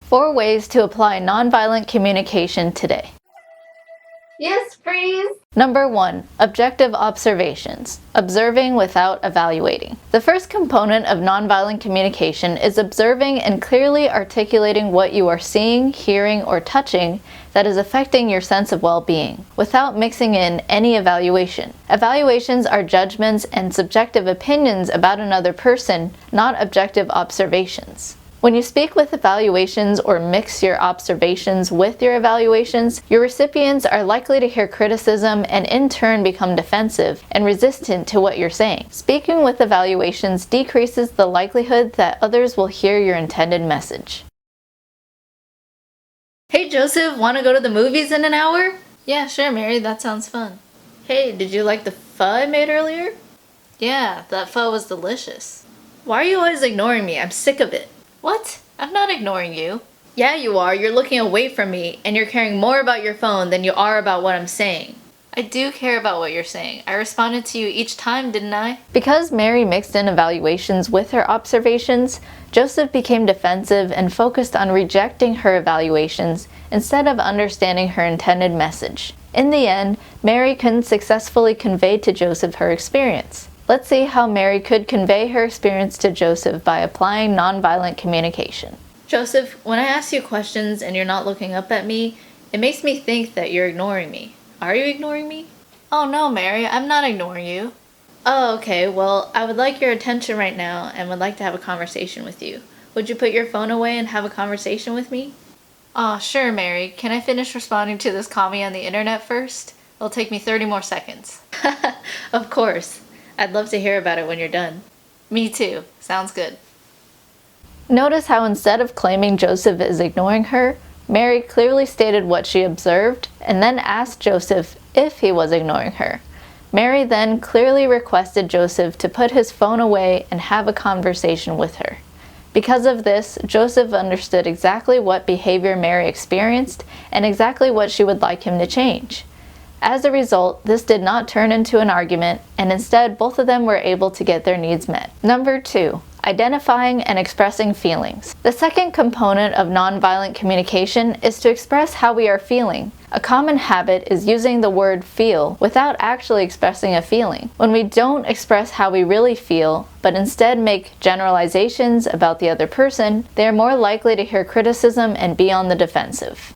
4 ways to apply nonviolent communication today. Yes, please. Number 1. Objective observations. Observing without evaluating. The first component of nonviolent communication is observing and clearly articulating what you are seeing, hearing, or touching that is affecting your sense of well-being, without mixing in any evaluation. Evaluations are judgments and subjective opinions about another person, not objective observations. When you speak with evaluations or mix your observations with your evaluations, your recipients are likely to hear criticism and in turn become defensive and resistant to what you're saying. Speaking with evaluations decreases the likelihood that others will hear your intended message. Hey Joseph, want to go to the movies in an hour? Yeah, sure Mary, that sounds fun. Hey, did you like the pho I made earlier? Yeah, that pho was delicious. Why are you always ignoring me? I'm sick of it. What? I'm not ignoring you. Yeah, you are. You're looking away from me, and you're caring more about your phone than you are about what I'm saying. I do care about what you're saying. I responded to you each time, didn't I? Because Mary mixed in evaluations with her observations, Joseph became defensive and focused on rejecting her evaluations instead of understanding her intended message. In the end, Mary couldn't successfully convey to Joseph her experience. Let's see how Mary could convey her experience to Joseph by applying nonviolent communication. Joseph, when I ask you questions and you're not looking up at me, it makes me think that you're ignoring me. Are you ignoring me? Oh no, Mary, I'm not ignoring you. Oh, okay, well, I would like your attention right now and would like to have a conversation with you. Would you put your phone away and have a conversation with me? Aw, sure, Mary. Can I finish responding to this comment on the internet first? It'll take me 30 more seconds. Of course. I'd love to hear about it when you're done. Me too. Sounds good. Notice how instead of claiming Joseph is ignoring her, Mary clearly stated what she observed and then asked Joseph if he was ignoring her. Mary then clearly requested Joseph to put his phone away and have a conversation with her. Because of this, Joseph understood exactly what behavior Mary experienced and exactly what she would like him to change. As a result, this did not turn into an argument, and instead both of them were able to get their needs met. Number 2. Identifying and expressing feelings. The second component of nonviolent communication is to express how we are feeling. A common habit is using the word feel without actually expressing a feeling. When we don't express how we really feel, but instead make generalizations about the other person, they are more likely to hear criticism and be on the defensive.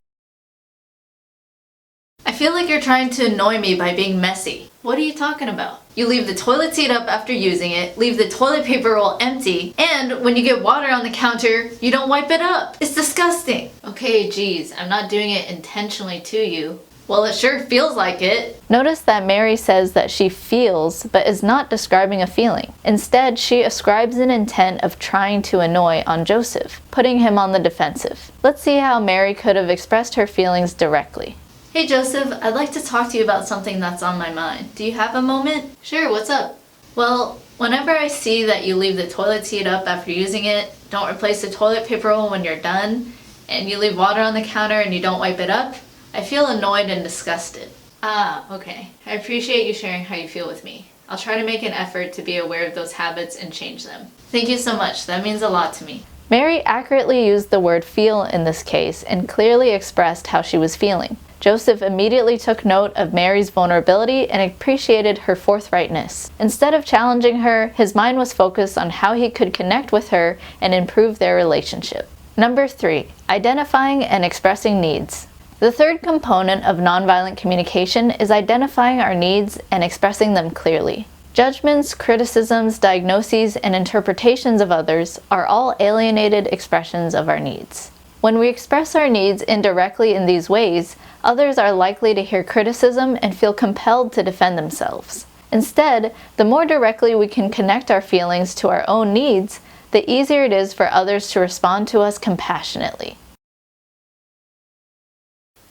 I feel like you're trying to annoy me by being messy. What are you talking about? You leave the toilet seat up after using it, leave the toilet paper roll empty, and when you get water on the counter, you don't wipe it up. It's disgusting. Okay, geez, I'm not doing it intentionally to you. Well, it sure feels like it. Notice that Mary says that she feels, but is not describing a feeling. Instead, she ascribes an intent of trying to annoy on Joseph, putting him on the defensive. Let's see how Mary could have expressed her feelings directly. Hey Joseph, I'd like to talk to you about something that's on my mind. Do you have a moment? Sure, what's up? Well, whenever I see that you leave the toilet seat up after using it, don't replace the toilet paper roll when you're done, and you leave water on the counter and you don't wipe it up, I feel annoyed and disgusted. Ah, okay. I appreciate you sharing how you feel with me. I'll try to make an effort to be aware of those habits and change them. Thank you so much. That means a lot to me. Mary accurately used the word feel in this case and clearly expressed how she was feeling. Joseph immediately took note of Mary's vulnerability and appreciated her forthrightness. Instead of challenging her, his mind was focused on how he could connect with her and improve their relationship. Number 3. Identifying and expressing needs. The third component of nonviolent communication is identifying our needs and expressing them clearly. Judgments, criticisms, diagnoses, and interpretations of others are all alienated expressions of our needs. When we express our needs indirectly in these ways, others are likely to hear criticism and feel compelled to defend themselves. Instead, the more directly we can connect our feelings to our own needs, the easier it is for others to respond to us compassionately.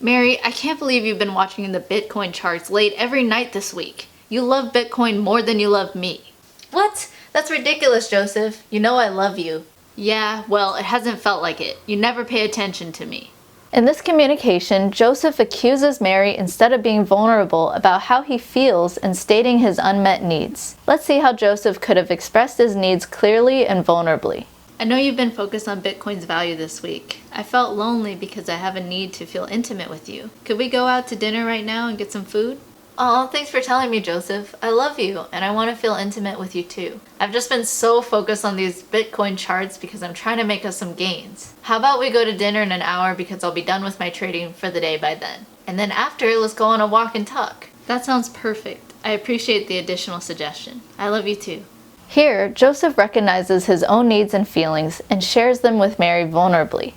Mary, I can't believe you've been watching the Bitcoin charts late every night this week. You love Bitcoin more than you love me. What? That's ridiculous, Joseph. You know I love you. Yeah, well, it hasn't felt like it. You never pay attention to me. In this communication, Joseph accuses Mary instead of being vulnerable about how he feels and stating his unmet needs. Let's see how Joseph could have expressed his needs clearly and vulnerably. I know you've been focused on Bitcoin's value this week. I felt lonely because I have a need to feel intimate with you. Could we go out to dinner right now and get some food? Oh, thanks for telling me, Joseph. I love you, and I want to feel intimate with you too. I've just been so focused on these Bitcoin charts because I'm trying to make us some gains. How about we go to dinner in an hour because I'll be done with my trading for the day by then. And then after, let's go on a walk and talk. That sounds perfect. I appreciate the additional suggestion. I love you too. Here, Joseph recognizes his own needs and feelings and shares them with Mary vulnerably.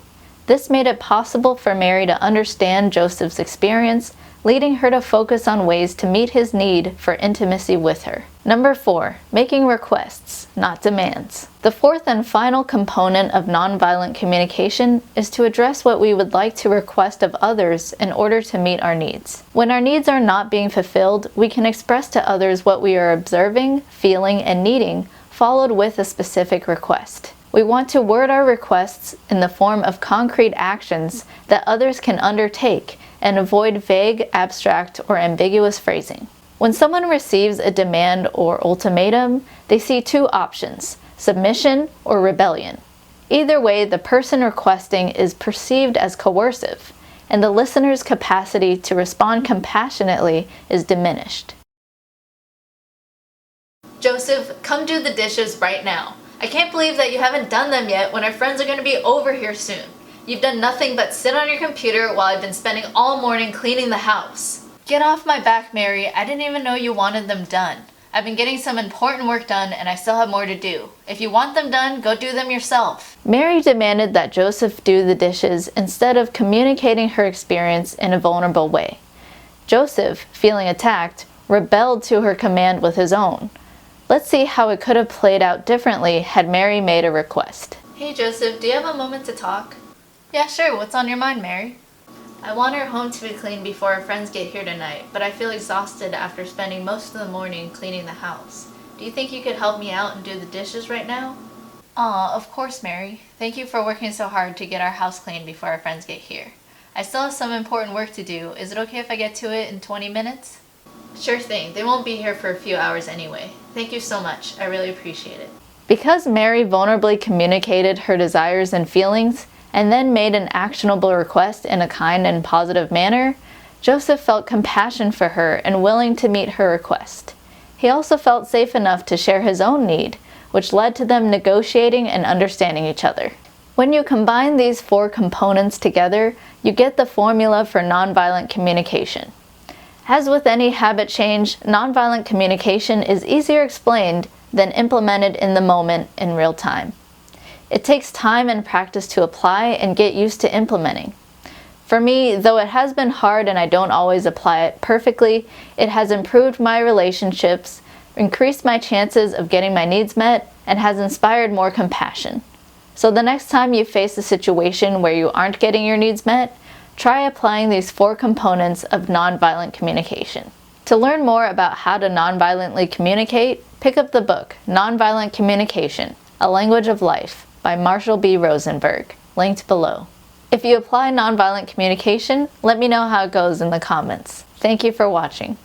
This made it possible for Mary to understand Joseph's experience, leading her to focus on ways to meet his need for intimacy with her. Number 4, making requests, not demands. The fourth and final component of nonviolent communication is to address what we would like to request of others in order to meet our needs. When our needs are not being fulfilled, we can express to others what we are observing, feeling, and needing, followed with a specific request. We want to word our requests in the form of concrete actions that others can undertake and avoid vague, abstract, or ambiguous phrasing. When someone receives a demand or ultimatum, they see two options: submission or rebellion. Either way, the person requesting is perceived as coercive, and the listener's capacity to respond compassionately is diminished. Joseph, come do the dishes right now. I can't believe that you haven't done them yet when our friends are going to be over here soon. You've done nothing but sit on your computer while I've been spending all morning cleaning the house. Get off my back, Mary. I didn't even know you wanted them done. I've been getting some important work done and I still have more to do. If you want them done, go do them yourself. Mary demanded that Joseph do the dishes instead of communicating her experience in a vulnerable way. Joseph, feeling attacked, rebelled to her command with his own. Let's see how it could have played out differently had Mary made a request. Hey Joseph, do you have a moment to talk? Yeah, sure. What's on your mind, Mary? I want our home to be clean before our friends get here tonight, but I feel exhausted after spending most of the morning cleaning the house. Do you think you could help me out and do the dishes right now? Aw, of course, Mary. Thank you for working so hard to get our house clean before our friends get here. I still have some important work to do. Is it okay if I get to it in 20 minutes? Sure thing. They won't be here for a few hours anyway. Thank you so much. I really appreciate it. Because Mary vulnerably communicated her desires and feelings, and then made an actionable request in a kind and positive manner, Joseph felt compassion for her and willing to meet her request. He also felt safe enough to share his own need, which led to them negotiating and understanding each other. When you combine these 4 components together, you get the formula for nonviolent communication. As with any habit change, nonviolent communication is easier explained than implemented in the moment in real time. It takes time and practice to apply and get used to implementing. For me, though it has been hard and I don't always apply it perfectly, it has improved my relationships, increased my chances of getting my needs met, and has inspired more compassion. So the next time you face a situation where you aren't getting your needs met, try applying these 4 components of nonviolent communication. To learn more about how to nonviolently communicate, pick up the book, Nonviolent Communication, A Language of Life, by Marshall B. Rosenberg, linked below. If you apply nonviolent communication, let me know how it goes in the comments. Thank you for watching.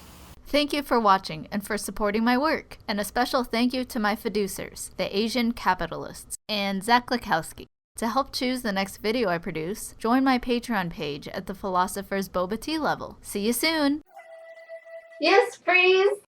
Thank you for watching and for supporting my work. And a special thank you to my fiduciaries, the Asian Capitalists, and Zach Lakowski. To help choose the next video I produce, join my Patreon page at the Philosopher's Boba Tea level. See you soon! Yes, freeze!